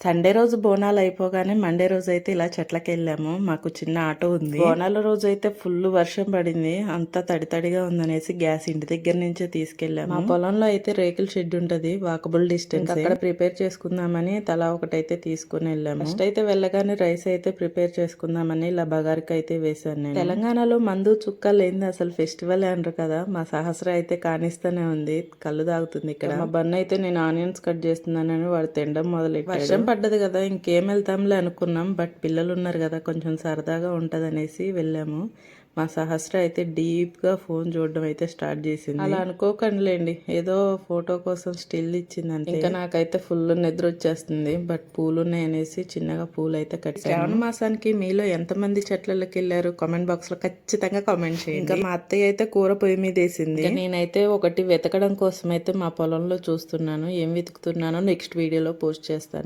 Sunday రోజు బోనాలు అయిపోగానే Monday రోజు అయితే ఇలా చెట్లకి వెళ్ళాము. మాకు చిన్న ఆటో ఉంది. బోనాల రోజు అయితే ఫుల్ వర్షం పడింది. అంతా తడి తడిగా ఉందనేసి గ్యాస్ ఇంటి దగ్గర నుంచే తీసుకెళ్ళాము. మా పొలంలో అయితే రేకుల షెడ్ ఉంటది, వాకబుల్ డిస్టెన్స్. అక్కడ ప్రిపేర్ చేసుకుందామని తలా ఒకటైతే తీసుకుని వెళ్ళాము. ఫస్ట్ అయితే వెళ్ళగానే రైస్ అయితే ప్రిపేర్ చేసుకుందామని ఇలా బగారికి అయితే వేసాను నేను. తెలంగాణలో మందు చుక్క లేనిది అసలు ఫెస్టివల్ అనరు కదా. మా సహస్ర అయితే కానిస్తూనే ఉంది, కళ్ళు తాగుతుంది ఇక్కడ. మా బన్న అయితే నేను ఆనియన్స్ కట్ చేస్తున్నానని వాడు తినడం మొదలెట్టాడు. వర్షం పడ్డది కదా, ఇంకేం వెళ్తాంలే అనుకున్నాం. బట్ పిల్లలు ఉన్నారు కదా, కొంచెం సరదాగా ఉంటది అనేసి వెళ్ళాము. మా సహస్ర అయితే డీప్ గా ఫోన్ చూడడం అయితే స్టార్ట్ చేసింది. అలా అనుకోకండిలేండి, ఏదో ఫోటో కోసం స్టిల్ ఇచ్చింది అంతే. ఇంకా నాకైతే ఫుల్ నిద్ర వచ్చేస్తుంది. బట్ పూలు ఉన్నాయనేసి చిన్నగా పూలు అయితే కట్టాను. శ్రావణ మాసానికి మీలో ఎంతమంది చెట్లకి వెళ్ళారు కామెంట్ బాక్స్ లో ఖచ్చితంగా కామెంట్ చేయండి. ఇంకా మా అత్తయ్య అయితే కూర పొయ్యి మీద వేసింది. నేనైతే ఒకటి వెతకడం కోసం అయితే మా పొలంలో చూస్తున్నాను. ఏం వెతుకుతున్నానో నెక్స్ట్ వీడియోలో పోస్ట్ చేస్తాను.